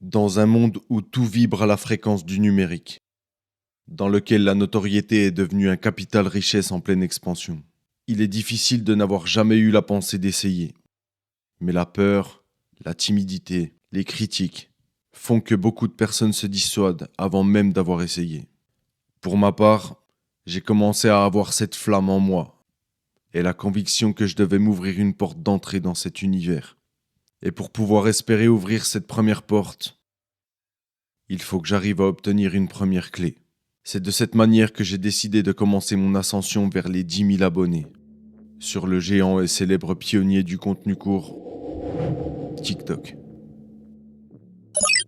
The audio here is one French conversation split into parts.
Dans un monde où tout vibre à la fréquence du numérique, dans lequel la notoriété est devenue un capital richesse en pleine expansion, il est difficile de n'avoir jamais eu la pensée d'essayer. Mais la peur, la timidité, les critiques font que beaucoup de personnes se dissuadent avant même d'avoir essayé. Pour ma part, j'ai commencé à avoir cette flamme en moi et la conviction que je devais m'ouvrir une porte d'entrée dans cet univers. Et pour pouvoir espérer ouvrir cette première porte, il faut que j'arrive à obtenir une première clé. C'est de cette manière que j'ai décidé de commencer mon ascension vers les 10 000 abonnés sur le géant et célèbre pionnier du contenu court, TikTok.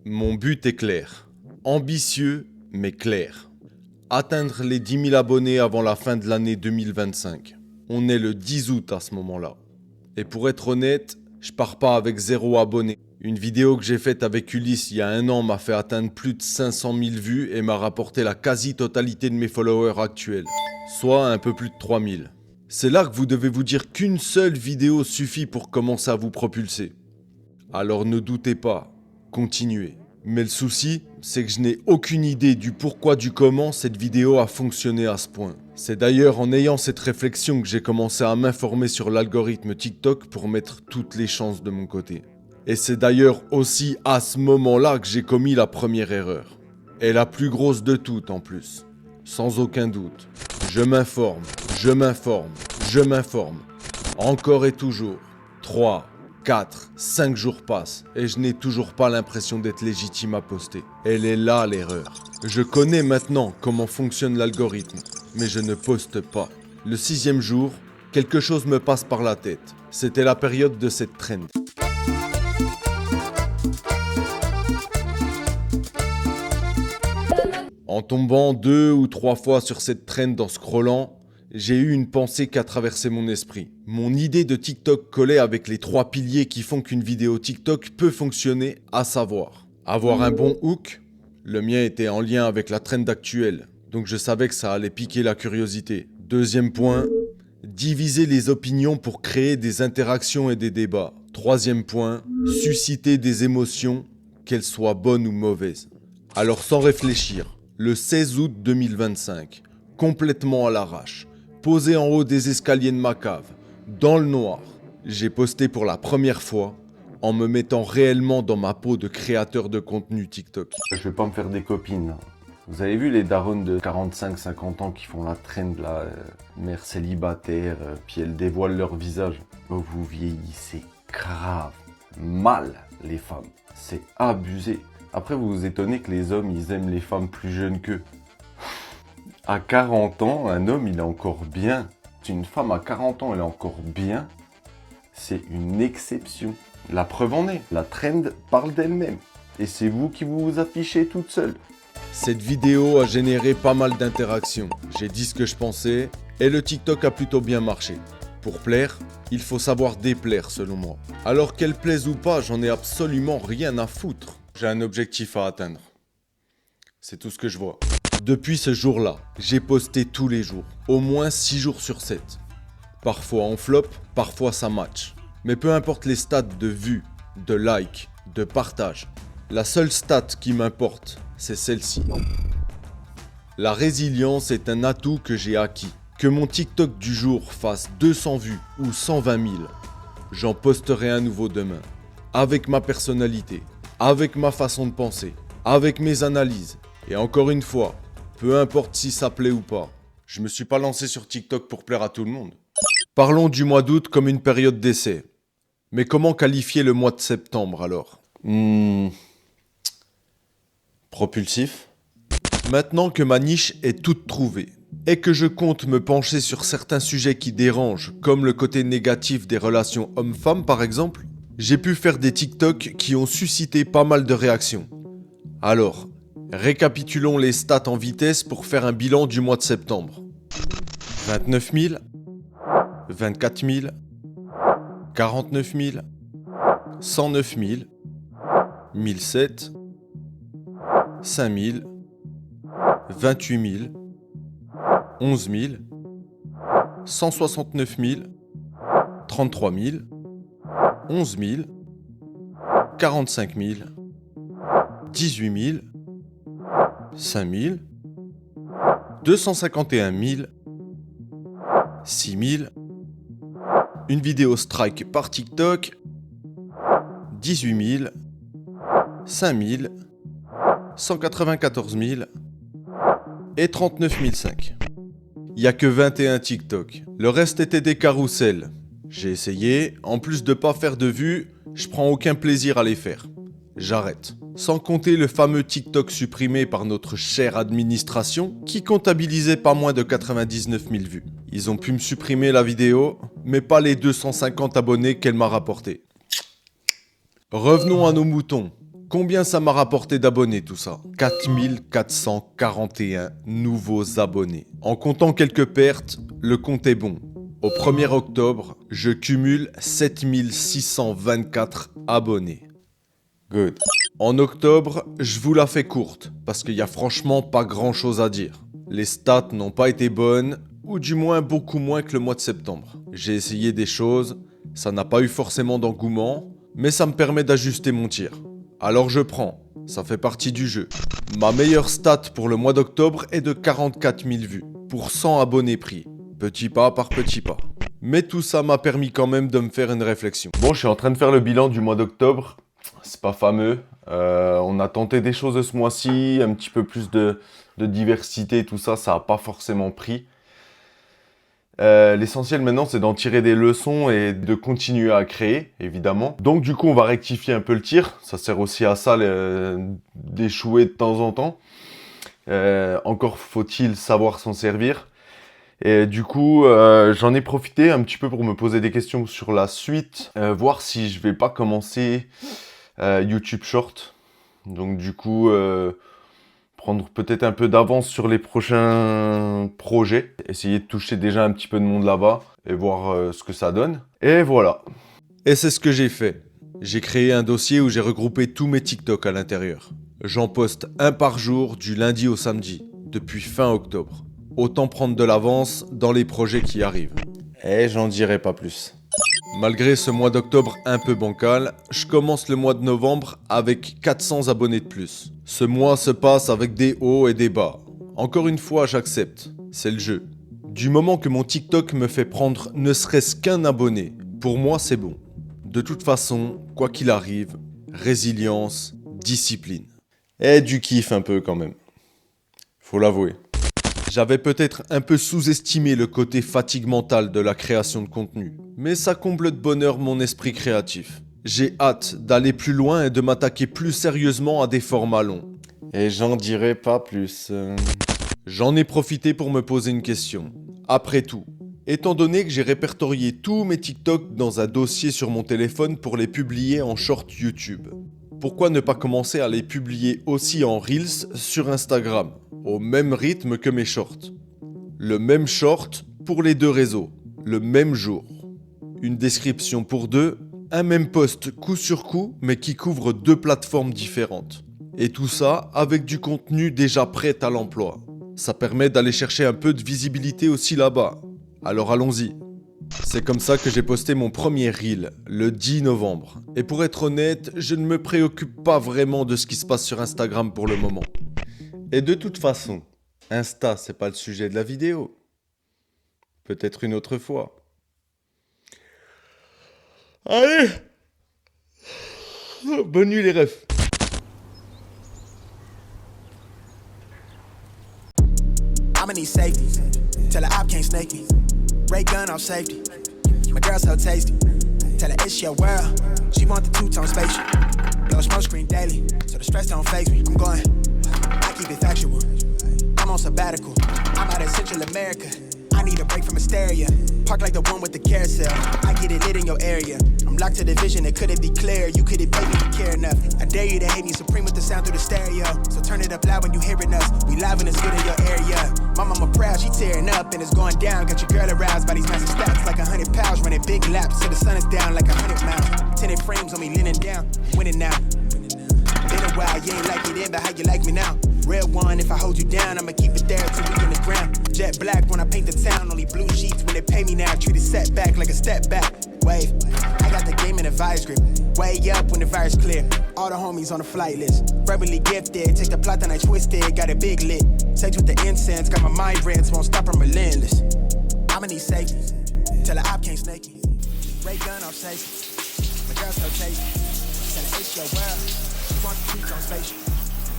Mon but est clair, ambitieux mais clair. Atteindre les 10 000 abonnés avant la fin de l'année 2025. On est le 10 août à ce moment-là. Et pour être honnête, je pars pas avec 0 abonnés. Une vidéo que j'ai faite avec Ulysse il y a 1 an m'a fait atteindre plus de 500 000 vues et m'a rapporté la quasi-totalité de mes followers actuels, soit un peu plus de 3 000. C'est là que vous devez vous dire qu'une seule vidéo suffit pour commencer à vous propulser. Alors ne doutez pas, continuez. Mais le souci, c'est que je n'ai aucune idée du pourquoi du comment cette vidéo a fonctionné à ce point. C'est d'ailleurs en ayant cette réflexion que j'ai commencé à m'informer sur l'algorithme TikTok pour mettre toutes les chances de mon côté. Et c'est d'ailleurs aussi à ce moment-là que j'ai commis la première erreur. Et la plus grosse de toutes en plus. Sans aucun doute. Je m'informe, je m'informe, je m'informe. Encore et toujours. 3, 4, 5 jours passent et je n'ai toujours pas l'impression d'être légitime à poster. Elle est là l'erreur. Je connais maintenant comment fonctionne l'algorithme, mais je ne poste pas. Le 6e jour, quelque chose me passe par la tête. C'était la période de cette trend. En tombant 2 ou 3 fois sur cette trend en scrollant, j'ai eu une pensée qui a traversé mon esprit. Mon idée de TikTok collait avec les 3 piliers qui font qu'une vidéo TikTok peut fonctionner, à savoir avoir un bon hook. Le mien était en lien avec la trend actuelle, donc je savais que ça allait piquer la curiosité. Deuxième point, diviser les opinions pour créer des interactions et des débats. Troisième point, susciter des émotions, qu'elles soient bonnes ou mauvaises. Alors sans réfléchir, le 16 août 2025, complètement à l'arrache, posé en haut des escaliers de ma cave, dans le noir, j'ai posté pour la première fois en me mettant réellement dans ma peau de créateur de contenu TikTok. Je vais pas me faire des copines là. Vous avez vu les darons de 45-50 ans qui font la trend là, mère célibataire, puis elles dévoilent leur visage. Oh, vous vieillissez grave mal les femmes, c'est abusé. Après vous vous étonnez que les hommes ils aiment les femmes plus jeunes qu'eux. À 40 ans, un homme il est encore bien. Si une femme à 40 ans elle est encore bien, c'est une exception. La preuve en est, la trend parle d'elle-même. Et c'est vous qui vous affichez toute seule. Cette vidéo a généré pas mal d'interactions. J'ai dit ce que je pensais et le TikTok a plutôt bien marché. Pour plaire, il faut savoir déplaire selon moi. Alors qu'elle plaise ou pas, j'en ai absolument rien à foutre. J'ai un objectif à atteindre. C'est tout ce que je vois. Depuis ce jour-là, j'ai posté tous les jours, au moins 6 jours sur 7. Parfois on flop, parfois ça match. Mais peu importe les stats de vues, de likes, de partage, la seule stat qui m'importe, c'est celle-ci. La résilience est un atout que j'ai acquis. Que mon TikTok du jour fasse 200 vues ou 120 000, j'en posterai un nouveau demain. Avec ma personnalité, avec ma façon de penser, avec mes analyses. Et encore une fois, peu importe si ça plaît ou pas, je me suis pas lancé sur TikTok pour plaire à tout le monde. Parlons du mois d'août comme une période d'essai. Mais comment qualifier le mois de septembre alors ? Propulsif. Maintenant que ma niche est toute trouvée et que je compte me pencher sur certains sujets qui dérangent, comme le côté négatif des relations hommes-femmes par exemple, j'ai pu faire des TikTok qui ont suscité pas mal de réactions. Alors, récapitulons les stats en vitesse pour faire un bilan du mois de septembre. 29 000, 24 000, 49 000, 109 000, 1007, 5 000, 28 000, 11 000, 169 000, 33 000, 11 000, 45 000, 18 000, 5 000, 251 000, 6 000, une vidéo strike par TikTok, 18 000, 5 000, 194 000 et 39 500. Il n'y a que 21 TikTok. Le reste était des carousels. J'ai essayé, en plus de pas faire de vues, je prends aucun plaisir à les faire. J'arrête. Sans compter le fameux TikTok supprimé par notre chère administration qui comptabilisait pas moins de 99 000 vues. Ils ont pu me supprimer la vidéo, mais pas les 250 abonnés qu'elle m'a rapporté. Revenons à nos moutons. Combien ça m'a rapporté d'abonnés tout ça ? 4441 nouveaux abonnés. En comptant quelques pertes, le compte est bon. Au 1er octobre, je cumule 7624 abonnés. Good. En octobre, je vous la fais courte, parce qu'il y a franchement pas grand chose à dire. Les stats n'ont pas été bonnes, ou du moins beaucoup moins que le mois de septembre. J'ai essayé des choses, ça n'a pas eu forcément d'engouement, mais ça me permet d'ajuster mon tir. Alors je prends, ça fait partie du jeu. Ma meilleure stat pour le mois d'octobre est de 44 000 vues, pour 100 abonnés pris. Petit pas par petit pas. Mais tout ça m'a permis quand même de me faire une réflexion. Bon, je suis en train de faire le bilan du mois d'octobre. C'est pas fameux. On a tenté des choses ce mois-ci, un petit peu plus de diversité, tout ça, ça n'a pas forcément pris. L'essentiel maintenant, c'est d'en tirer des leçons et de continuer à créer, évidemment. Donc du coup, on va rectifier un peu le tir. Ça sert aussi à ça d'échouer de temps en temps. Encore faut-il savoir s'en servir. Et du coup, j'en ai profité un petit peu pour me poser des questions sur la suite. Voir si je vais pas commencer YouTube Short. Donc du coup... prendre peut-être un peu d'avance sur les prochains projets. Essayer de toucher déjà un petit peu de monde là-bas et voir ce que ça donne. Et voilà. Et c'est ce que j'ai fait. J'ai créé un dossier où j'ai regroupé tous mes TikTok à l'intérieur. J'en poste un par jour du lundi au samedi, depuis fin octobre. Autant prendre de l'avance dans les projets qui arrivent. Et j'en dirai pas plus. Malgré ce mois d'octobre un peu bancal, je commence le mois de novembre avec 400 abonnés de plus. Ce mois se passe avec des hauts et des bas. Encore une fois, j'accepte. C'est le jeu. Du moment que mon TikTok me fait prendre ne serait-ce qu'un abonné, pour moi c'est bon. De toute façon, quoi qu'il arrive, résilience, discipline. Et du kiff un peu quand même. Faut l'avouer. J'avais peut-être un peu sous-estimé le côté fatigue mentale de la création de contenu, mais ça comble de bonheur mon esprit créatif. J'ai hâte d'aller plus loin et de m'attaquer plus sérieusement à des formats longs. Et j'en dirai pas plus. J'en ai profité pour me poser une question. Après tout, étant donné que j'ai répertorié tous mes TikTok dans un dossier sur mon téléphone pour les publier en short YouTube, pourquoi ne pas commencer à les publier aussi en Reels sur Instagram, au même rythme que mes shorts? Le même short pour les deux réseaux, le même jour. Une description pour deux, un même post coup sur coup, mais qui couvre deux plateformes différentes. Et tout ça avec du contenu déjà prêt à l'emploi. Ça permet d'aller chercher un peu de visibilité aussi là-bas. Alors allons-y. C'est comme ça que j'ai posté mon premier reel, le 10 novembre. Et pour être honnête, je ne me préoccupe pas vraiment de ce qui se passe sur Instagram pour le moment. Et de toute façon, Insta, c'est pas le sujet de la vidéo. Peut-être une autre fois. Allez! Bonne nuit les refs. I'ma need safety. Tell her I can't snake me. Ray gun off safety. My girl so tasty. Tell her it's your world. She want the two-tone spaceship. Blow smoke screen daily, so the stress don't faze me. I'm going. I keep it factual. I'm on sabbatical. I'm out in Central America. I need a break from hysteria. Park like the one with the carousel. I get it lit in your area. I'm locked to the vision, it couldn't be clear. You couldn't pay me to care enough. I dare you to hate me supreme with the sound through the stereo. So turn it up loud when you hearing us. We live and it's good in your area. My mama proud, she tearing up and it's going down. Got your girl aroused by these massive stats. Like 100 pounds, running big laps till the sun is down like 100 miles. Tinted frames on me leaning down, winning now. Been a while, you ain't like me then, but how you like me now? Real one, if I hold you down, I'ma keep it there till we in the ground. Jet black when I paint the town, only blue sheets when they pay me now. Treat it setback like a step back. Wave, I got the game in a vice grip. Way up when the fire's clear. All the homies on the flight list. Verbally gifted, take the plot and I twist it. Got it big lit. Sex with the incense, got my mind rents, won't stop, I'm relentless. I'ma need safety, till the op can't snake me. Ray gun off safety, my girl so tasty. Tell her it's your world, she want the treats on spaceship.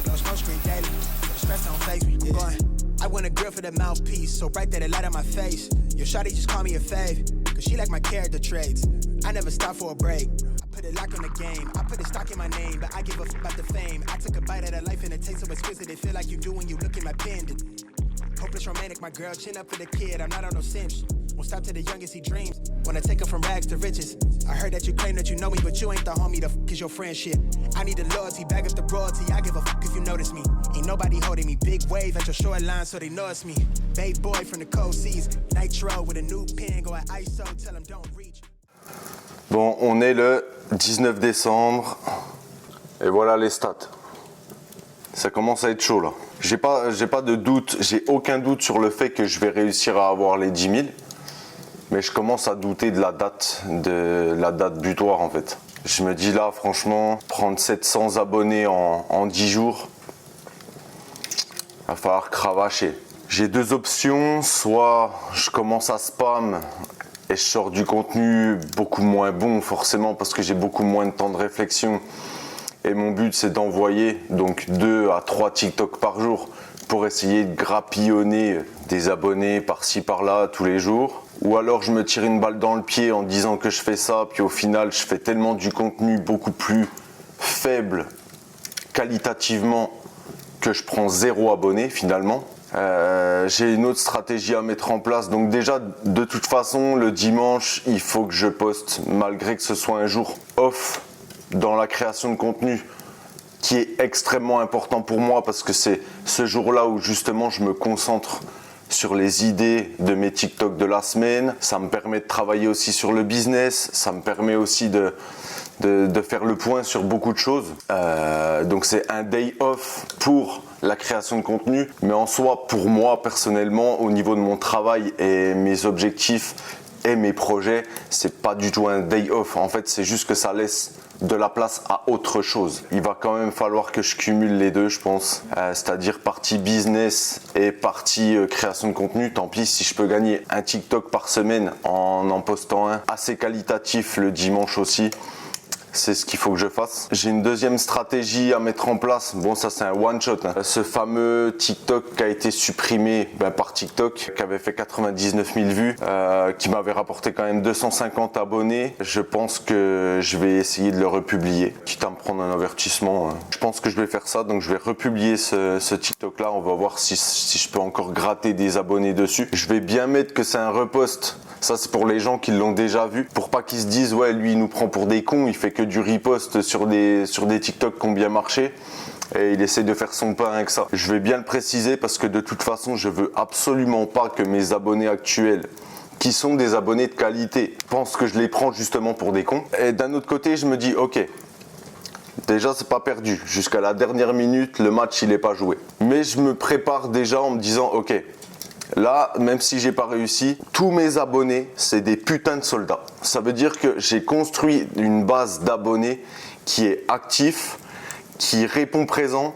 Blow smoke screen daily, but the stress don't face me. Going, I want a girl for the mouthpiece, so bright that it light on my face. Your shawty just call me a fave, cause she like my character traits. I never stop for a break. Put a lock on the game, I put a stock in my name, but I give a f about the fame. I took a bite of that life and it tastes so exquisite, it feel like you do when you look at my pendant. Hopeless romantic, my girl, chin up for the kid, I'm not on no simps. Won't stop to the youngest he dreams, wanna take him from rags to riches. I heard that you claim that you know me, but you ain't the homie, the f is your friendship. I need the loyalty, bag up the royalty, I give a f if you notice me. Ain't nobody holding me, big wave at your shoreline so they know it's me. Babe boy from the cold seas, nitro with a new pen, go at ISO, tell him don't reach. Bon, on est le 19 décembre et voilà les stats. Ça commence à être chaud là. J'ai pas de doute, j'ai aucun doute sur le fait que je vais réussir à avoir les 10 000. Mais je commence à douter de la date butoir en fait. Je me dis là franchement, prendre 700 abonnés en 10 jours, va falloir cravacher. J'ai deux options, soit je commence à spam et je sors du contenu beaucoup moins bon forcément parce que j'ai beaucoup moins de temps de réflexion et mon but c'est d'envoyer donc 2 à 3 TikTok par jour pour essayer de grappillonner des abonnés par-ci par-là tous les jours, ou alors je me tire une balle dans le pied en disant que je fais ça puis au final je fais tellement du contenu beaucoup plus faible qualitativement que je prends 0 abonné finalement. J'ai une autre stratégie à mettre en place, donc déjà de toute façon le dimanche il faut que je poste malgré que ce soit un jour off dans la création de contenu qui est extrêmement important pour moi parce que c'est ce jour-là où justement je me concentre sur les idées de mes TikTok de la semaine. Ça me permet de travailler aussi sur le business, ça me permet aussi de faire le point sur beaucoup de choses. Donc c'est un day off pour la création de contenu, mais en soi pour moi personnellement au niveau de mon travail et mes objectifs et mes projets, c'est pas du tout un day off. En fait c'est juste que ça laisse de la place à autre chose. Il va quand même falloir que je cumule les deux je pense, c'est-à-dire partie business et partie création de contenu. Tant pis si je peux gagner un TikTok par semaine en postant un assez qualitatif le dimanche aussi. C'est ce qu'il faut que je fasse. J'ai une deuxième stratégie à mettre en place. Bon, ça c'est un one shot. Ce fameux TikTok qui a été supprimé par TikTok, qui avait fait 99 000 vues, qui m'avait rapporté quand même 250 abonnés. Je pense que je vais essayer de le republier, quitte à me prendre un avertissement. Je pense que je vais faire ça, donc je vais republier ce TikTok là. On va voir si je peux encore gratter des abonnés dessus. Je vais bien mettre que c'est un repost. Ça c'est pour les gens qui l'ont déjà vu, pour pas qu'ils se disent ouais lui il nous prend pour des cons, il fait que du repost sur des TikTok qui ont bien marché et il essaie de faire son pain avec ça. Je vais bien le préciser parce que de toute façon je veux absolument pas que mes abonnés actuels qui sont des abonnés de qualité pensent que je les prends justement pour des cons. Et d'un autre côté je me dis ok, déjà c'est pas perdu, jusqu'à la dernière minute le match il est pas joué. Mais je me prépare déjà en me disant ok, là, même si j'ai pas réussi, tous mes abonnés, c'est des putains de soldats. Ça veut dire que j'ai construit une base d'abonnés qui est actif, qui répond présent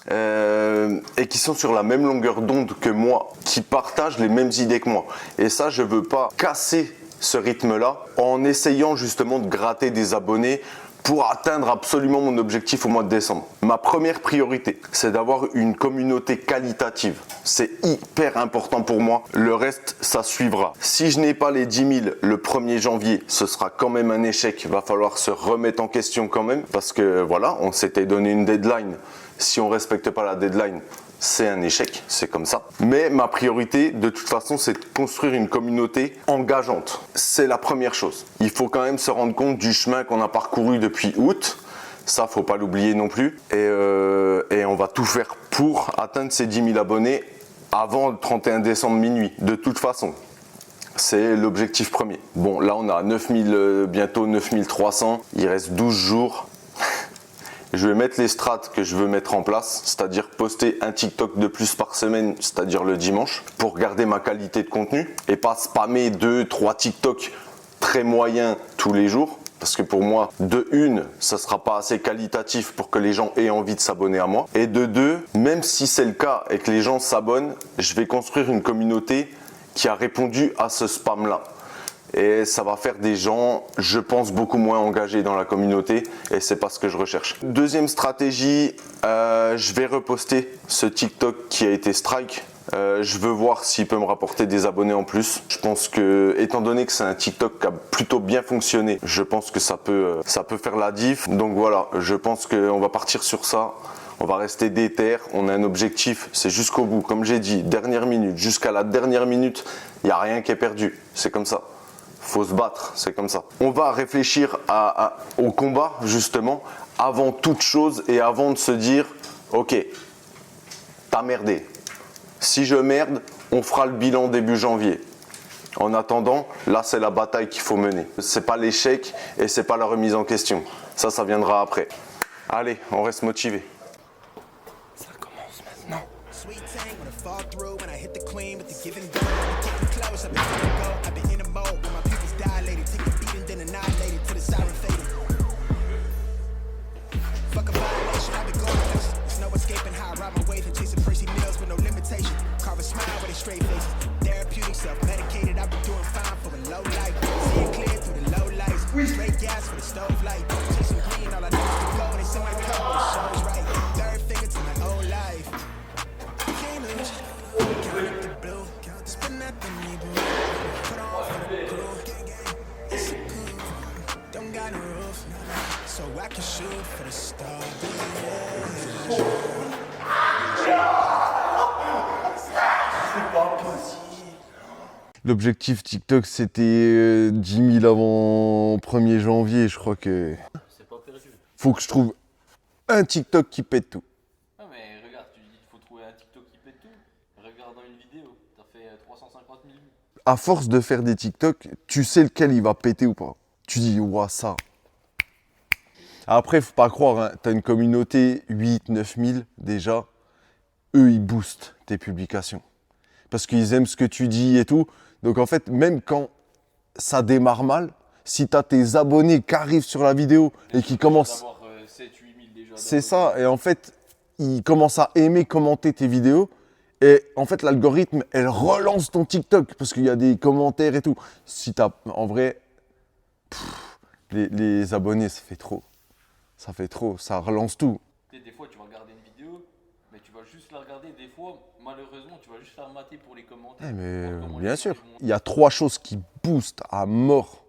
et qui sont sur la même longueur d'onde que moi, qui partagent les mêmes idées que moi. Et ça, je veux pas casser ce rythme-là en essayant justement de gratter des abonnés pour atteindre absolument mon objectif au mois de décembre. Ma première priorité, c'est d'avoir une communauté qualitative. C'est hyper important pour moi. Le reste, ça suivra. Si je n'ai pas les 10 000 le 1er janvier, ce sera quand même un échec. Il va falloir se remettre en question quand même. Parce que voilà, on s'était donné une deadline. Si on ne respecte pas la deadline, c'est un échec, c'est comme ça. Mais ma priorité, de toute façon, c'est de construire une communauté engageante. C'est la première chose. Il faut quand même se rendre compte du chemin qu'on a parcouru depuis août. Ça, faut pas l'oublier non plus. Et on va tout faire pour atteindre ces 10 000 abonnés avant le 31 décembre minuit. De toute façon, c'est l'objectif premier. Bon, là, on a 9000, bientôt 9300. Il reste 12 jours. Je vais mettre les strates que je veux mettre en place, c'est-à-dire poster un TikTok de plus par semaine, c'est-à-dire le dimanche, pour garder ma qualité de contenu et pas spammer 2-3 TikTok très moyens tous les jours. Parce que pour moi, de une, ça sera pas assez qualitatif pour que les gens aient envie de s'abonner à moi. Et de deux, même si c'est le cas et que les gens s'abonnent, je vais construire une communauté qui a répondu à ce spam-là. Et ça va faire des gens, je pense, beaucoup moins engagés dans la communauté. Et c'est pas ce que je recherche. Deuxième stratégie, je vais reposter ce TikTok qui a été strike. Je veux voir s'il peut me rapporter des abonnés en plus. Je pense que, étant donné que c'est un TikTok qui a plutôt bien fonctionné, je pense que ça peut faire la diff. Donc voilà, je pense qu'on va partir sur ça. On va rester déter. On a un objectif, c'est jusqu'au bout. Comme j'ai dit, dernière minute, jusqu'à la dernière minute, il n'y a rien qui est perdu. C'est comme ça. Faut se battre, c'est comme ça. On va réfléchir au combat, justement, avant toute chose et avant de se dire, ok, t'as merdé. Si je merde, on fera le bilan début janvier. En attendant, là c'est la bataille qu'il faut mener. C'est pas l'échec et c'est pas la remise en question. Ça viendra après. Allez, on reste motivé. Ça commence maintenant. Sweet tank when I fall through when I hit the queen with the give and go. Getting close, I've been feeling go. I've been in a mode when my pupils dilated, take the beat and then annihilated till the siren faded. Fuck a violation, I've been going places. There's no escaping how I ride my wave and chasing Percy meals with no limitation. Carve a smile with a straight face. Therapeutic, self-medicated, I've been doing fine for a low life. Seeing clear through the low lights. Straight gas for the stove light. Chasing green, all I know is to go. They say my code, the show's right. Third finger to my old life. Can't lose. Count up the blue. Spin that thing, me boo. Put on for the crew. It's a cool. Don't got no roof. So I can shoot for the stars. L'objectif TikTok, c'était 10 000 avant 1er janvier. Je crois que C'est pas perdu. faut que je trouve un TikTok qui pète tout. Non mais regarde, tu dis qu'il faut trouver un TikTok qui pète tout. Regarde dans une vidéo, t'as fait 350 000 vues. À force de faire des TikTok, tu sais lequel il va péter ou pas. Tu dis, ouah, ça. Après, faut pas croire, hein, t'as une communauté 8-9 000 déjà. Eux, ils boostent tes publications. Parce qu'ils aiment ce que tu dis et tout. Donc en fait, même quand ça démarre mal, si t'as tes abonnés qui arrivent sur la vidéo et qui commencent... D'avoir 7-8 000 déjà. C'est ça, et en fait, ils commencent à aimer commenter tes vidéos. Et en fait, l'algorithme, elle relance ton TikTok parce qu'il y a des commentaires et tout. Si t'as, en vrai, les abonnés, ça fait trop. Ça fait trop, ça relance tout. Tu sais, des fois, tu vas regarder une vidéo, mais tu vas juste la regarder. Des fois, malheureusement, tu vas juste la mater pour les commentaires. Eh mais Voir comment bien les sûr. gens, ils vont- Il y a 3 choses qui boostent à mort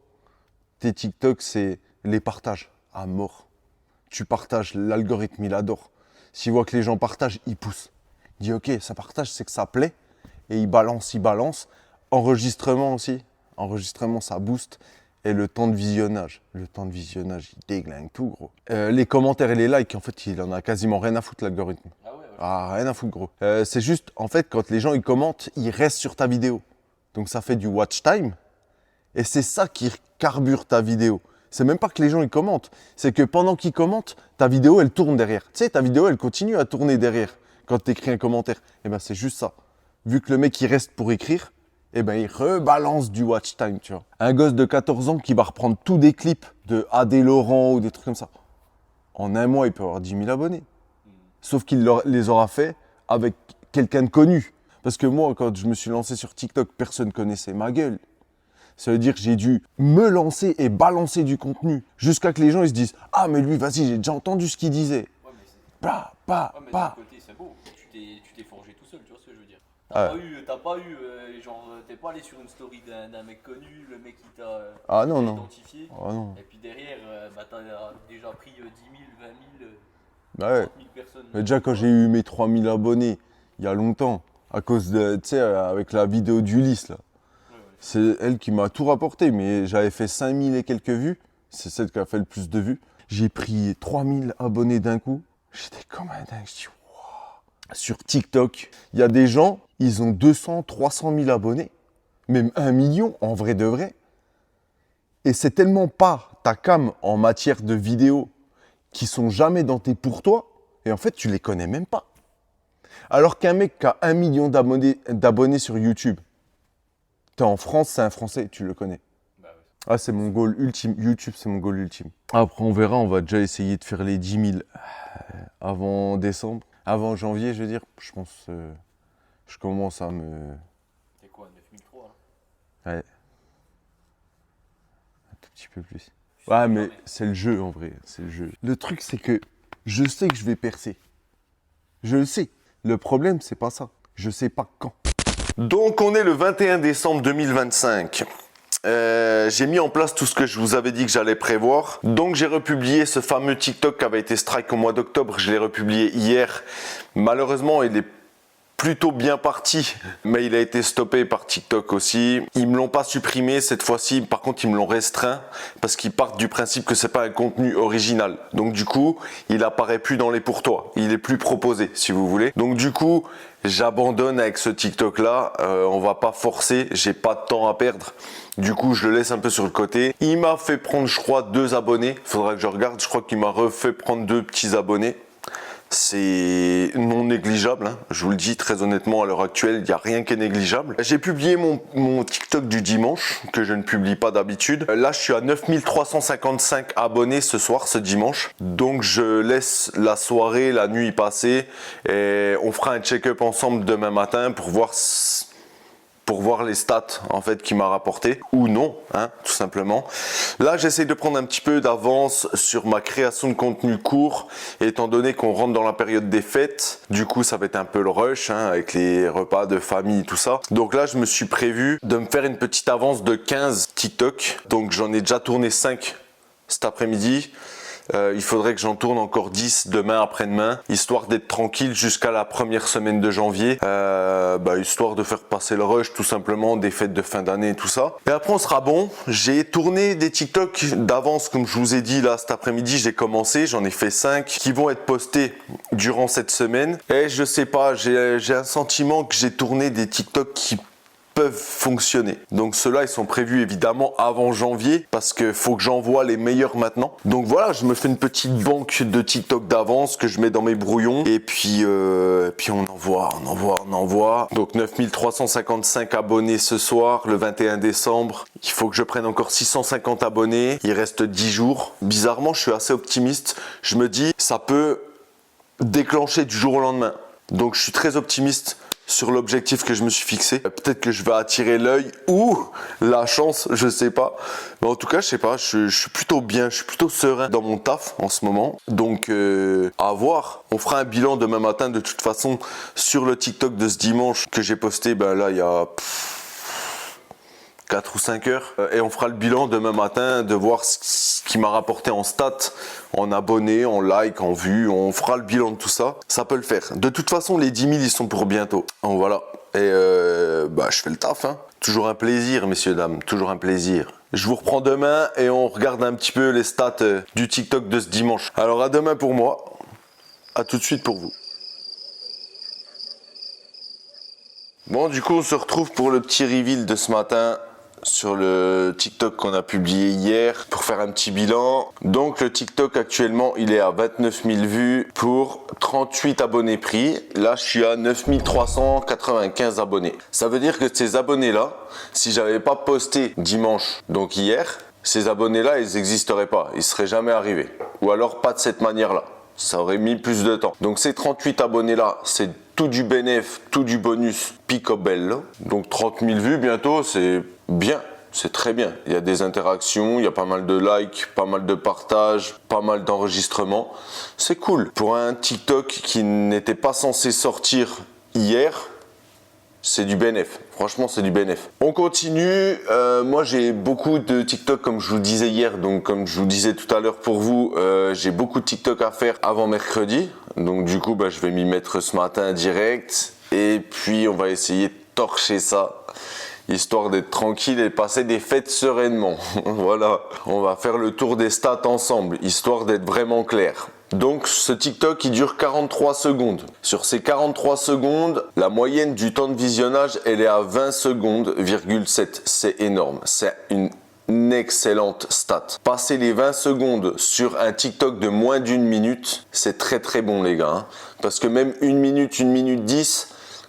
tes TikTok, c'est les partages à mort. Tu partages, l'algorithme, il adore. S'il voit que les gens partagent, il pousse. Il dit ok, ça partage, c'est que ça plaît. Et il balance, il balance. Enregistrement aussi. Enregistrement, ça booste. Et le temps de visionnage. Le temps de visionnage, il déglingue tout, gros. Les commentaires et les likes, en fait, il en a quasiment rien à foutre, l'algorithme. Ah ouais, ouais. Ah, rien à foutre, gros. C'est juste, en fait, quand les gens ils commentent, ils restent sur ta vidéo. Donc ça fait du watch time. Et c'est ça qui carbure ta vidéo. C'est même pas que les gens ils commentent. C'est que pendant qu'ils commentent, ta vidéo elle tourne derrière. Tu sais, ta vidéo elle continue à tourner derrière quand tu écris un commentaire. Et ben c'est juste ça. Vu que le mec il reste pour écrire, et ben il rebalance du watch time, tu vois. Un gosse de 14 ans qui va reprendre tous des clips de Adé Laurent ou des trucs comme ça. En un mois, il peut avoir 10 000 abonnés. Sauf qu'il les aura fait avec quelqu'un de connu. Parce que moi, quand je me suis lancé sur TikTok, personne connaissait ma gueule. Ça veut dire que j'ai dû me lancer et balancer du contenu jusqu'à que les gens ils se disent « Ah, mais lui, vas-y, j'ai déjà entendu ce qu'il disait. Ouais, mais c'est- » Bah, ouais, mais bah. d'un côté, c'est beau. Tu t'es forgé tout seul, tu vois ce que je veux dire. Ah. T'as pas eu, genre, t'es pas allé sur une story d'un mec connu, le mec qui t'a Ah non, non. identifié. Ah non. Et puis derrière, bah, t'as déjà pris 10 000, 20 000, Bah ouais. 30 000 personnes. Mais déjà, quand j'ai eu mes 3000 abonnés, il y a longtemps, à cause de, tu sais, avec la vidéo d'Ulysse, là. Ouais, ouais. C'est elle qui m'a tout rapporté, mais j'avais fait 5000 et quelques vues. C'est celle qui a fait le plus de vues. J'ai pris 3000 abonnés d'un coup. J'étais comme un dingue. Je dis, waouh. Sur TikTok, il y a des gens, ils ont 200, 300 000 abonnés. Même 1 million, en vrai de vrai. Et c'est tellement pas ta cam en matière de vidéos qui sont jamais dans tes pour toi. Et en fait, tu les connais même pas. Alors qu'un mec qui a 1 million d'abonnés sur YouTube, t'es en France, c'est un Français, tu le connais. Bah Ah, c'est mon goal ultime. YouTube, c'est mon goal ultime. Après, on verra. On va déjà essayer de faire les 10 000 avant décembre. Avant janvier, je veux dire. Je pense je commence à me... C'est quoi, 9003 Ouais. Un tout petit peu plus. Ouais, mais c'est le jeu, en vrai. C'est le jeu. Le truc, c'est que je sais que je vais percer. Je le sais. Le problème, c'est pas ça. Je sais pas quand. Donc on est le 21 décembre 2025. J'ai mis en place tout ce que je vous avais dit que j'allais prévoir. Donc j'ai republié ce fameux TikTok qui avait été strike au mois d'octobre. Je l'ai republié hier. Malheureusement, il est plutôt bien parti, mais il a été stoppé par TikTok aussi. Ils me l'ont pas supprimé cette fois-ci, par contre ils me l'ont restreint parce qu'ils partent du principe que c'est pas un contenu original. Donc du coup, il apparaît plus dans les pour toi, il est plus proposé si vous voulez. Donc du coup, j'abandonne avec ce TikTok là, on va pas forcer, j'ai pas de temps à perdre. Du coup, je le laisse un peu sur le côté. Il m'a fait prendre, je crois, 2 abonnés. Faudra que je regarde, je crois qu'il m'a refait prendre 2 petits abonnés. C'est non négligeable, hein. Je vous le dis très honnêtement, à l'heure actuelle, il n'y a rien qui est négligeable. J'ai publié mon TikTok du dimanche, que je ne publie pas d'habitude. Là, je suis à 9355 abonnés ce soir, ce dimanche. Donc, je laisse la soirée, la nuit passer et on fera un check-up ensemble demain matin pour voir les stats en fait qui m'a rapporté ou non, hein, tout simplement. Là, j'essaie de prendre un petit peu d'avance sur ma création de contenu court, étant donné qu'on rentre dans la période des fêtes. Du coup, ça va être un peu le rush, hein, avec les repas de famille, tout ça. Donc là, je me suis prévu de me faire une petite avance de 15 TikTok. Donc j'en ai déjà tourné 5 cet après-midi. Il faudrait que j'en tourne encore 10 demain, après-demain, histoire d'être tranquille jusqu'à la première semaine de janvier, histoire de faire passer le rush, tout simplement, des fêtes de fin d'année et tout ça. Et après, on sera bon. J'ai tourné des TikTok d'avance, comme je vous ai dit, là, cet après-midi, j'ai commencé, j'en ai fait 5 qui vont être postés durant cette semaine. Et je sais pas, j'ai un sentiment que j'ai tourné des TikTok qui peuvent fonctionner. Donc ceux-là, ils sont prévus évidemment avant janvier parce que faut que j'envoie les meilleurs maintenant. Donc voilà, je me fais une petite banque de TikTok d'avance que je mets dans mes brouillons et puis on envoie. Donc 9355 abonnés ce soir, le 21 décembre. Il faut que je prenne encore 650 abonnés. Il reste 10 jours. Bizarrement, je suis assez optimiste. Je me dis, ça peut déclencher du jour au lendemain. Donc je suis très optimiste sur l'objectif que je me suis fixé. Peut-être que je vais attirer l'œil ou la chance, je sais pas. Mais en tout cas, je sais pas, je suis plutôt bien, je suis plutôt serein dans mon taf en ce moment. Donc, à voir. On fera un bilan demain matin de toute façon sur le TikTok de ce dimanche que j'ai posté. Ben là, il y a 4 ou 5 heures. Et on fera le bilan demain matin de voir ce qui m'a rapporté en stats, en abonnés, en likes, en vues. On fera le bilan de tout ça. Ça peut le faire. De toute façon, les 10 000, ils sont pour bientôt. Donc voilà. Et je fais le taf. Hein. Toujours un plaisir, messieurs, dames. Toujours un plaisir. Je vous reprends demain et on regarde un petit peu les stats du TikTok de ce dimanche. Alors à demain pour moi. À tout de suite pour vous. Bon, du coup, on se retrouve pour le petit reveal de ce matin sur le TikTok qu'on a publié hier pour faire un petit bilan. Donc le TikTok actuellement il est à 29 000 vues pour 38 abonnés pris. Là je suis à 9 395 abonnés. Ça veut dire que ces abonnés là, si j'avais pas posté dimanche, donc hier, ces abonnés là ils n'existeraient pas, ils seraient jamais arrivés. Ou alors pas de cette manière là. Ça aurait mis plus de temps. Donc ces 38 abonnés là, c'est tout du bénéf, tout du bonus picobello. Donc 30 000 vues bientôt, c'est bien, c'est très bien. Il y a des interactions, il y a pas mal de likes, pas mal de partages, pas mal d'enregistrements. C'est cool. Pour un TikTok qui n'était pas censé sortir hier, c'est du bénéf. Franchement, c'est du bénéf. On continue. Moi, j'ai beaucoup de TikTok, comme je vous disais hier. Donc, comme je vous disais tout à l'heure pour vous, j'ai beaucoup de TikTok à faire avant mercredi. Donc, du coup, je vais m'y mettre ce matin direct. Et puis, on va essayer de torcher ça, histoire d'être tranquille et passer des fêtes sereinement. Voilà. On va faire le tour des stats ensemble, histoire d'être vraiment clair. Donc ce TikTok il dure 43 secondes. Sur ces 43 secondes, la moyenne du temps de visionnage elle est à 20 secondes,7. C'est énorme. C'est une excellente stat. Passer les 20 secondes sur un TikTok de moins d'1 minute, c'est très très bon les gars. Hein. Parce que même 1 minute 10,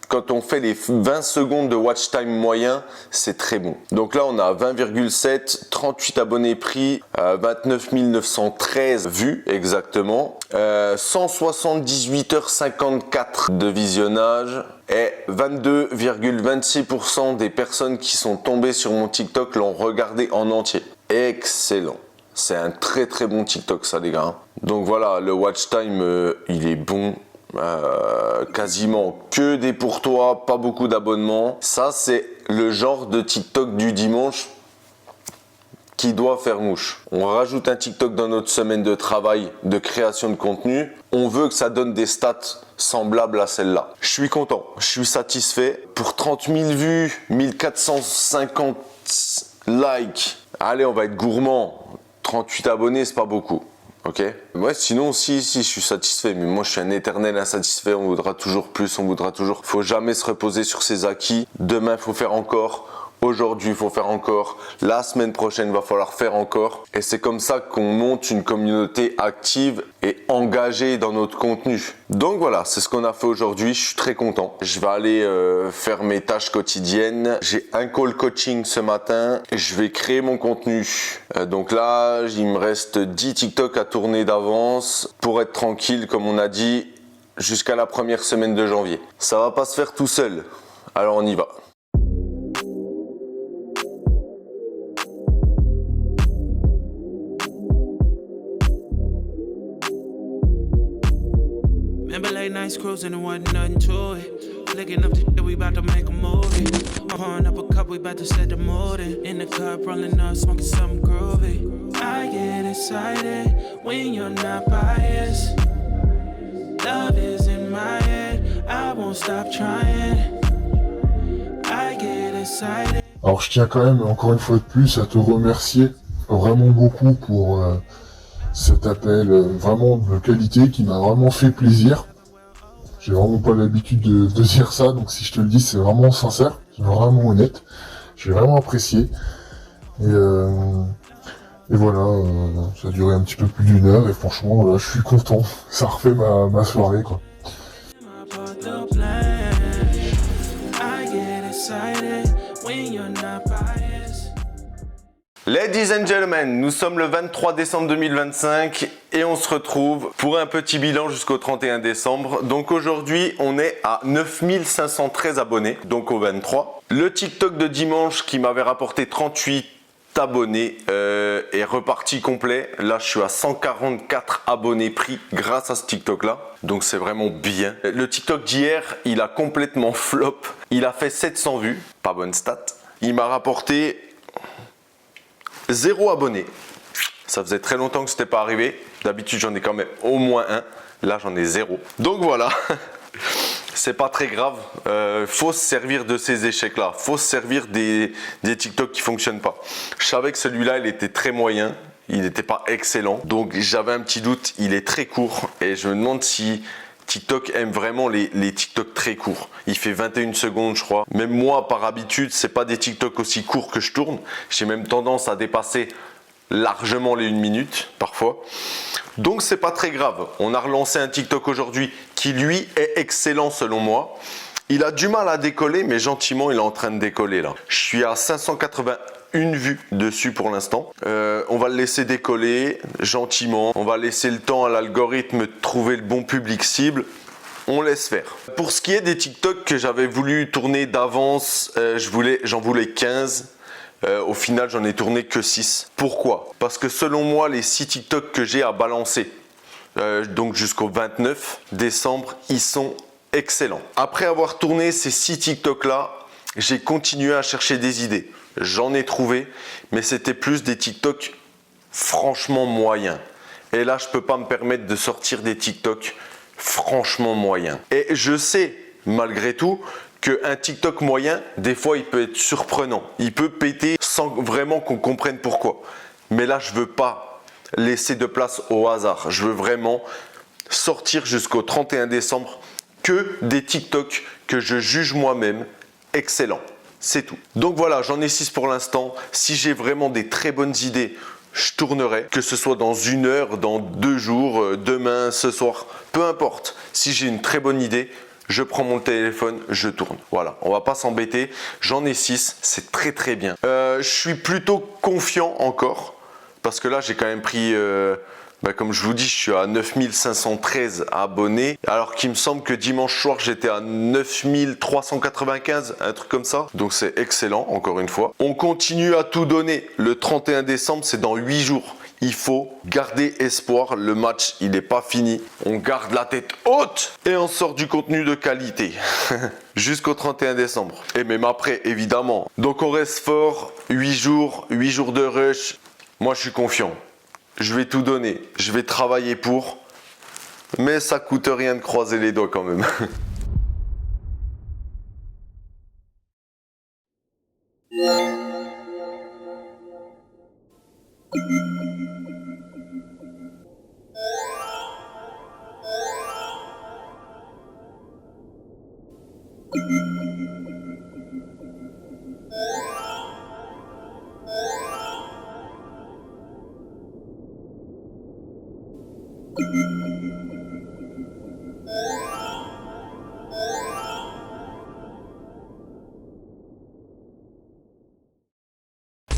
Quand on fait les 20 secondes de watch time moyen, c'est très bon. Donc là, on a 20,7, 38 abonnés pris, 29 913 vues exactement, 178h54 de visionnage et 22,26% des personnes qui sont tombées sur mon TikTok l'ont regardé en entier. Excellent. C'est un très très bon TikTok ça les gars. Donc voilà, le watch time il est bon. Quasiment que des pour toi, pas beaucoup d'abonnements. Ça c'est le genre de TikTok du dimanche qui doit faire mouche. On rajoute un TikTok dans notre semaine de travail de création de contenu. On veut que ça donne des stats semblables à celle-là. Je suis content, je suis satisfait. Pour 30 000 vues, 1450 likes. Allez, on va être gourmand. 38 abonnés, c'est pas beaucoup. Ok. Ouais, sinon, si, je suis satisfait. Mais moi, je suis un éternel insatisfait. On voudra toujours plus, on voudra toujours. Faut jamais se reposer sur ses acquis. Demain, faut faire encore. Aujourd'hui, il faut faire encore. La semaine prochaine, il va falloir faire encore. Et c'est comme ça qu'on monte une communauté active et engagée dans notre contenu. Donc voilà, c'est ce qu'on a fait aujourd'hui. Je suis très content. Je vais aller faire mes tâches quotidiennes. J'ai un call coaching ce matin. Je vais créer mon contenu. Donc là, il me reste 10 TikTok à tourner d'avance pour être tranquille, comme on a dit, jusqu'à la première semaine de janvier. Ça va pas se faire tout seul. Alors on y va. Remember late nights cruising and wasn't nothing to it. Flicking up the shit, we about to make a movie. Pouring up a cup, we about to set the mood in the cup, rolling up, smoking something groovy. I get excited when you're not biased. Love is in my head, I won't stop trying. I get excited. Alors je tiens quand même encore une fois de plus à te remercier vraiment beaucoup pour cet appel vraiment de qualité qui m'a vraiment fait plaisir. J'ai vraiment pas l'habitude de dire ça, donc si je te le dis c'est vraiment sincère, c'est vraiment honnête. J'ai vraiment apprécié. Et voilà, ça a duré un petit peu plus d'une heure et franchement là je suis content. Ça refait ma soirée quoi. Ladies and gentlemen, nous sommes le 23 décembre 2025 et on se retrouve pour un petit bilan jusqu'au 31 décembre. Donc aujourd'hui, on est à 9513 abonnés, donc au 23. Le TikTok de dimanche qui m'avait rapporté 38 abonnés est reparti complet. Là, je suis à 144 abonnés pris grâce à ce TikTok-là. Donc c'est vraiment bien. Le TikTok d'hier, il a complètement flop. Il a fait 700 vues, pas bonne stat. Il m'a rapporté 0 abonné. Ça faisait très longtemps que ce n'était pas arrivé. D'habitude, j'en ai quand même au moins un. Là, j'en ai 0. Donc voilà. C'est pas très grave. Faut se servir de ces échecs-là. Faut se servir des TikTok qui fonctionnent pas. Je savais que celui-là, il était très moyen. Il n'était pas excellent. Donc j'avais un petit doute. Il est très court. Et je me demande si TikTok aime vraiment les TikTok très courts. Il fait 21 secondes, je crois. Même moi, par habitude, c'est pas des TikTok aussi courts que je tourne. J'ai même tendance à dépasser largement les 1 minute, parfois. Donc, c'est pas très grave. On a relancé un TikTok aujourd'hui qui, lui, est excellent selon moi. Il a du mal à décoller, mais gentiment, il est en train de décoller, là. Je suis à 581 vues dessus pour l'instant. On va le laisser décoller gentiment. On va laisser le temps à l'algorithme de trouver le bon public cible. On laisse faire. Pour ce qui est des TikTok que j'avais voulu tourner d'avance, j'en voulais 15. Au final, j'en ai tourné que 6. Pourquoi? Parce que selon moi, les 6 TikTok que j'ai à balancer, donc jusqu'au 29 décembre, ils sont excellents. Après avoir tourné ces 6 TikTok là, j'ai continué à chercher des idées. J'en ai trouvé, mais c'était plus des TikTok franchement moyens. Et là, je peux pas me permettre de sortir des TikTok franchement moyens. Et je sais, malgré tout, qu'un TikTok moyen, des fois, il peut être surprenant. Il peut péter sans vraiment qu'on comprenne pourquoi. Mais là, je veux pas laisser de place au hasard. Je veux vraiment sortir jusqu'au 31 décembre que des TikTok que je juge moi-même excellents. C'est tout. Donc voilà, j'en ai 6 pour l'instant. Si j'ai vraiment des très bonnes idées, je tournerai. Que ce soit dans 1 heure, dans 2 jours, demain, ce soir, peu importe. Si j'ai une très bonne idée, je prends mon téléphone, je tourne. Voilà, on va pas s'embêter. J'en ai 6, c'est très très bien. Je suis plutôt confiant encore parce que là j'ai quand même pris, comme je vous dis, je suis à 9513 abonnés, alors qu'il me semble que dimanche soir j'étais à 9395, un truc comme ça. Donc c'est excellent, encore une fois. On continue à tout donner. Le 31 décembre, c'est dans 8 jours. Il faut garder espoir, le match il n'est pas fini, on garde la tête haute et on sort du contenu de qualité jusqu'au 31 décembre et même après évidemment. Donc on reste fort, 8 jours de rush, moi je suis confiant, je vais tout donner, je vais travailler pour, mais ça coûte rien de croiser les doigts quand même.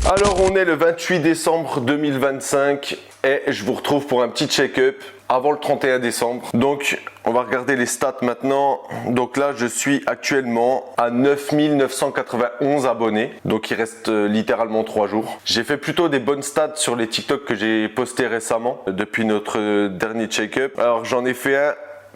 Alors on est le 28 décembre 2025 et je vous retrouve pour un petit check-up avant le 31 décembre. Donc on va regarder les stats maintenant. Donc là je suis actuellement à 9991 abonnés. Donc il reste littéralement 3 jours. J'ai fait plutôt des bonnes stats sur les TikTok que j'ai postés récemment depuis notre dernier check-up. Alors j'en ai fait un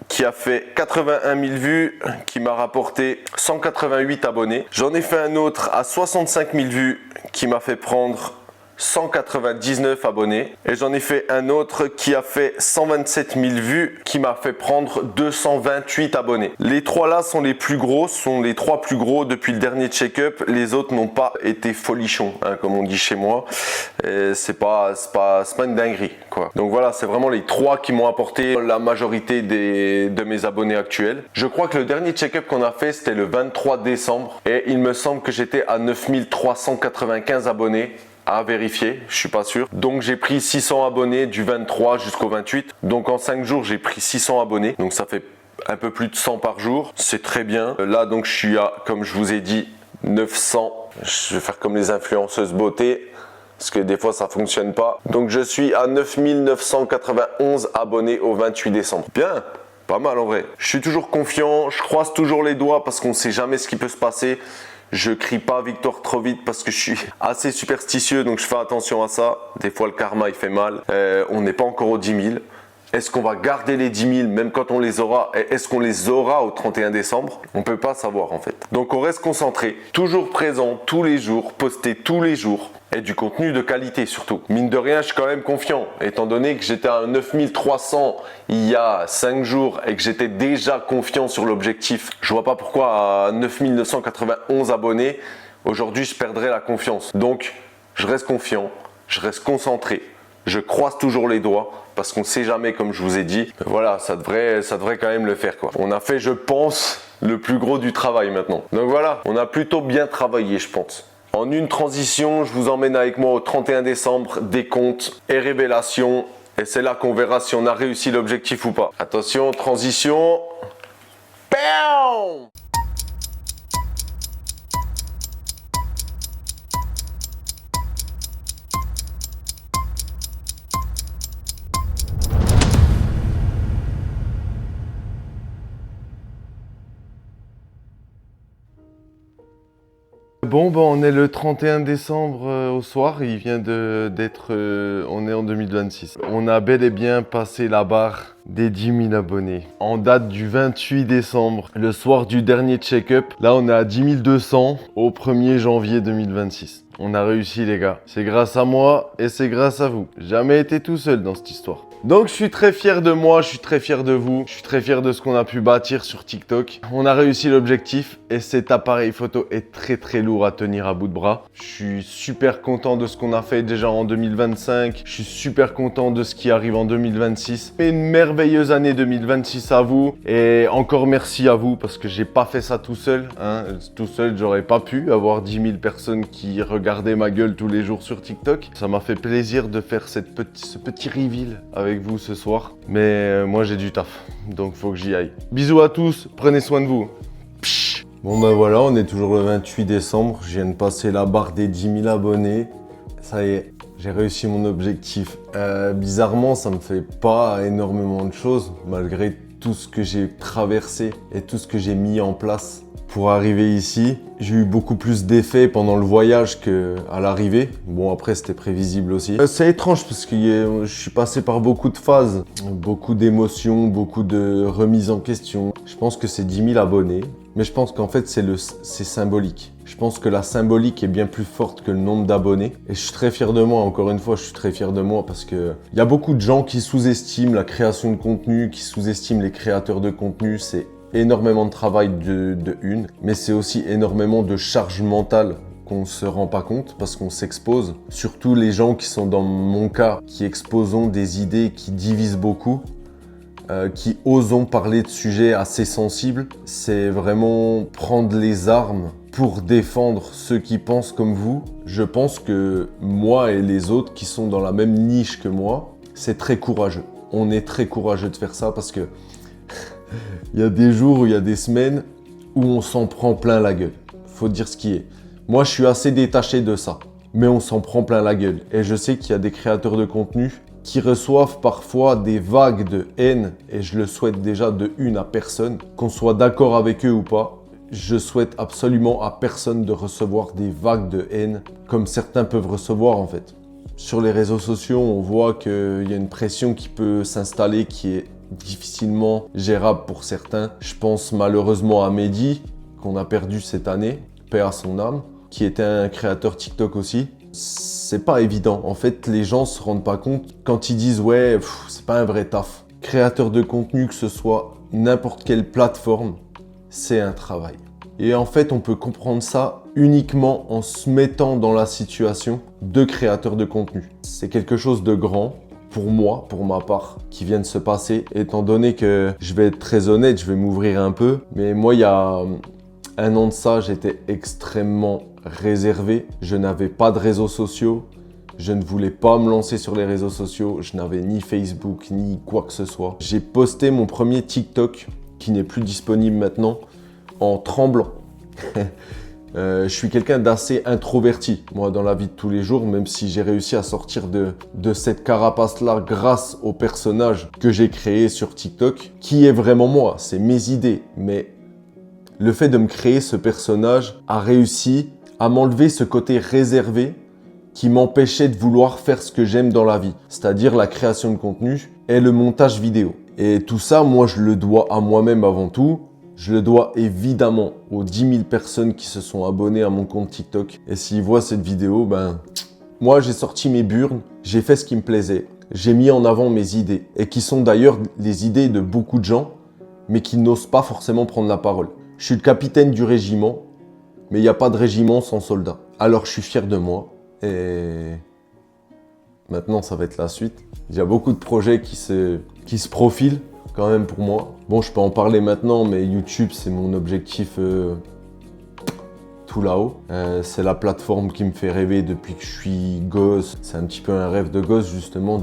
qui a fait 81 000 vues, qui m'a rapporté 188 abonnés. J'en ai fait un autre à 65 000 vues, qui m'a fait prendre 199 abonnés. Et j'en ai fait un autre qui a fait 127 000 vues, qui m'a fait prendre 228 abonnés. Les trois là sont les plus gros, sont les trois plus gros depuis le dernier check-up. Les autres n'ont pas été folichons, hein, comme on dit chez moi. C'est pas une dinguerie, quoi. Donc voilà, c'est vraiment les trois qui m'ont apporté la majorité de mes abonnés actuels. Je crois que le dernier check-up qu'on a fait, c'était le 23 décembre. Et il me semble que j'étais à 9395 abonnés. À vérifier, je suis pas sûr. Donc j'ai pris 600 abonnés du 23 jusqu'au 28. Donc en 5 jours, j'ai pris 600 abonnés. Donc ça fait un peu plus de 100 par jour. C'est très bien. Là, donc je suis à, comme je vous ai dit, 900. Je vais faire comme les influenceuses beauté, parce que des fois ça fonctionne pas. Donc je suis à 9991 abonnés au 28 décembre. Bien, pas mal en vrai. Je suis toujours confiant, je croise toujours les doigts parce qu'on sait jamais ce qui peut se passer. Je crie pas victoire trop vite parce que je suis assez superstitieux, donc je fais attention à ça. Des fois le karma il fait mal. On n'est pas encore aux 10 000. Est-ce qu'on va garder les 10 000 même quand on les aura? Est-ce qu'on les aura au 31 décembre? On peut pas savoir en fait. Donc on reste concentré, toujours présent tous les jours, posté tous les jours. Et du contenu de qualité surtout. Mine de rien, je suis quand même confiant. Étant donné que j'étais à 9300 il y a 5 jours et que j'étais déjà confiant sur l'objectif, je vois pas pourquoi à 9991 abonnés, aujourd'hui je perdrais la confiance. Donc, je reste confiant, je reste concentré, je croise toujours les doigts parce qu'on sait jamais, comme je vous ai dit. Voilà, ça devrait quand même le faire, quoi. On a fait, je pense, le plus gros du travail maintenant. Donc voilà, on a plutôt bien travaillé, je pense. En une transition, je vous emmène avec moi au 31 décembre, décompte et révélation. Et c'est là qu'on verra si on a réussi l'objectif ou pas. Attention, transition. Bam! Bon, on est le 31 décembre au soir, il vient d'être, on est en 2026. On a bel et bien passé la barre des 10 000 abonnés. En date du 28 décembre, le soir du dernier check-up, là on est à 10 200 au 1er janvier 2026. On a réussi les gars. C'est grâce à moi et c'est grâce à vous. Jamais été tout seul dans cette histoire. Donc je suis très fier de moi, je suis très fier de vous, je suis très fier de ce qu'on a pu bâtir sur TikTok. On a réussi l'objectif et cet appareil photo est très lourd à tenir à bout de bras. Je suis super content de ce qu'on a fait déjà en 2025, je suis super content de ce qui arrive en 2026. Une merveilleuse année 2026 à vous et encore merci à vous parce que j'ai pas fait ça tout seul. Tout seul, j'aurais pas pu avoir 10 000 personnes qui regardaient ma gueule tous les jours sur TikTok. Ça m'a fait plaisir de faire ce petit reveal avec avec vous ce soir. Mais moi j'ai du taf, donc faut que j'y aille. Bisous à tous, prenez soin de vous. Psh. Bon ben voilà, on est toujours le 28 décembre. Je viens de passer la barre des 10 000 abonnés. Ça y est, j'ai réussi mon objectif. Bizarrement, ça me fait pas énormément de choses, malgré tout ce que j'ai traversé et tout ce que j'ai mis en place pour arriver ici. J'ai eu beaucoup plus d'effets pendant le voyage qu'à l'arrivée. Bon, après, c'était prévisible aussi. C'est étrange parce que je suis passé par beaucoup de phases, beaucoup d'émotions, beaucoup de remises en question. Je pense que c'est 10 000 abonnés, mais je pense qu'en fait, c'est symbolique. Je pense que la symbolique est bien plus forte que le nombre d'abonnés. Et je suis très fier de moi, encore une fois, je suis très fier de moi parce que il y a beaucoup de gens qui sous-estiment la création de contenu, qui sous-estiment les créateurs de contenu. C'est énormément de travail de une, mais c'est aussi énormément de charge mentale qu'on ne se rend pas compte parce qu'on s'expose. Surtout les gens qui sont dans mon cas, qui exposons des idées qui divisent beaucoup, qui osons parler de sujets assez sensibles. C'est vraiment prendre les armes pour défendre ceux qui pensent comme vous. Je pense que moi et les autres qui sont dans la même niche que moi, c'est très courageux. On est très courageux de faire ça parce que il y a des jours, il y a des semaines où on s'en prend plein la gueule. Faut dire ce qui est. Moi, je suis assez détaché de ça, mais on s'en prend plein la gueule. Et je sais qu'il y a des créateurs de contenu qui reçoivent parfois des vagues de haine, et je le souhaite déjà de une à personne, qu'on soit d'accord avec eux ou pas. Je souhaite absolument à personne de recevoir des vagues de haine comme certains peuvent recevoir en fait. Sur les réseaux sociaux, on voit qu'il y a une pression qui peut s'installer qui est difficilement gérable pour certains. Je pense malheureusement à Mehdi, qu'on a perdu cette année, paix à son âme, qui était un créateur TikTok aussi. C'est pas évident. En fait, les gens se rendent pas compte quand ils disent « ouais, c'est pas un vrai taf ». Créateur de contenu, que ce soit n'importe quelle plateforme, c'est un travail. Et en fait, on peut comprendre ça uniquement en se mettant dans la situation de créateur de contenu. C'est quelque chose de grand. Pour moi, pour ma part, qui vient de se passer, étant donné que je vais être très honnête, je vais m'ouvrir un peu, mais moi, il y a un an de ça, j'étais extrêmement réservé. Je n'avais pas de réseaux sociaux, je ne voulais pas me lancer sur les réseaux sociaux, je n'avais ni Facebook, ni quoi que ce soit. J'ai posté mon premier TikTok, qui n'est plus disponible maintenant, en tremblant. Je suis quelqu'un d'assez introverti, moi, dans la vie de tous les jours, même si j'ai réussi à sortir de cette carapace-là grâce au personnage que j'ai créé sur TikTok, qui est vraiment moi, c'est mes idées. Mais le fait de me créer ce personnage a réussi à m'enlever ce côté réservé qui m'empêchait de vouloir faire ce que j'aime dans la vie, c'est-à-dire la création de contenu et le montage vidéo. Et tout ça, moi, je le dois à moi-même avant tout. Je le dois évidemment aux 10 000 personnes qui se sont abonnées à mon compte TikTok. Et s'ils voient cette vidéo, moi j'ai sorti mes burnes, j'ai fait ce qui me plaisait. J'ai mis en avant mes idées. Et qui sont d'ailleurs les idées de beaucoup de gens, mais qui n'osent pas forcément prendre la parole. Je suis le capitaine du régiment, mais il n'y a pas de régiment sans soldats. Alors je suis fier de moi. Et maintenant ça va être la suite. Il y a beaucoup de projets qui se profilent. Quand même pour moi. Bon, je peux en parler maintenant, mais YouTube, c'est mon objectif tout là-haut. C'est la plateforme qui me fait rêver depuis que je suis gosse. C'est un petit peu un rêve de gosse, justement,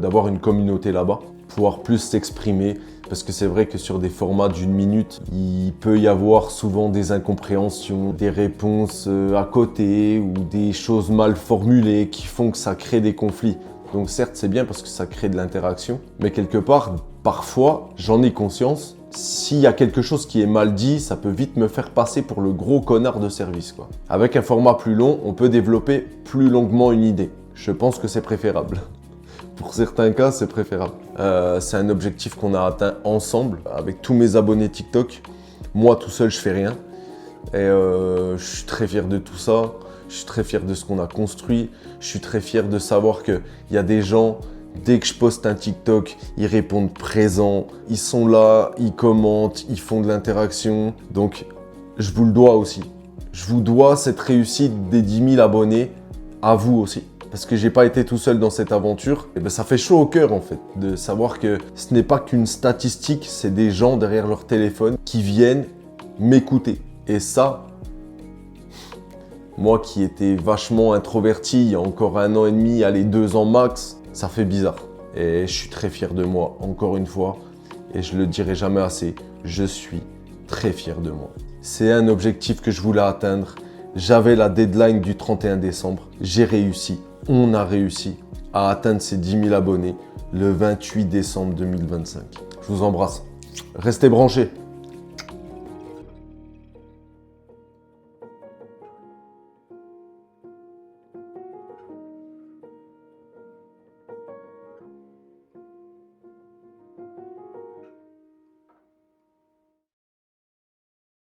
d'avoir une communauté là-bas. Pouvoir plus s'exprimer. Parce que c'est vrai que sur des formats d'1 minute, il peut y avoir souvent des incompréhensions, des réponses à côté ou des choses mal formulées qui font que ça crée des conflits. Donc certes, c'est bien parce que ça crée de l'interaction, mais quelque part, parfois, j'en ai conscience, s'il y a quelque chose qui est mal dit, ça peut vite me faire passer pour le gros connard de service, quoi. Avec un format plus long, on peut développer plus longuement une idée. Je pense que c'est préférable. Pour certains cas, c'est préférable. C'est un objectif qu'on a atteint ensemble, avec tous mes abonnés TikTok. Moi, tout seul, je fais rien. Et je suis très fier de tout ça. Je suis très fier de ce qu'on a construit. Je suis très fier de savoir qu'il y a des gens, dès que je poste un TikTok, ils répondent présent. Ils sont là, ils commentent, ils font de l'interaction. Donc, je vous le dois aussi. Je vous dois cette réussite des 10 000 abonnés à vous aussi. Parce que j'ai pas été tout seul dans cette aventure. Et ça fait chaud au cœur en fait, de savoir que ce n'est pas qu'une statistique, c'est des gens derrière leur téléphone qui viennent m'écouter. Et ça, moi qui étais vachement introverti il y a encore 1 an et demi, allez 2 ans max, ça fait bizarre. Et je suis très fier de moi, encore une fois. Et je le dirai jamais assez, je suis très fier de moi. C'est un objectif que je voulais atteindre. J'avais la deadline du 31 décembre. J'ai réussi, on a réussi à atteindre ces 10 000 abonnés le 28 décembre 2025. Je vous embrasse. Restez branchés.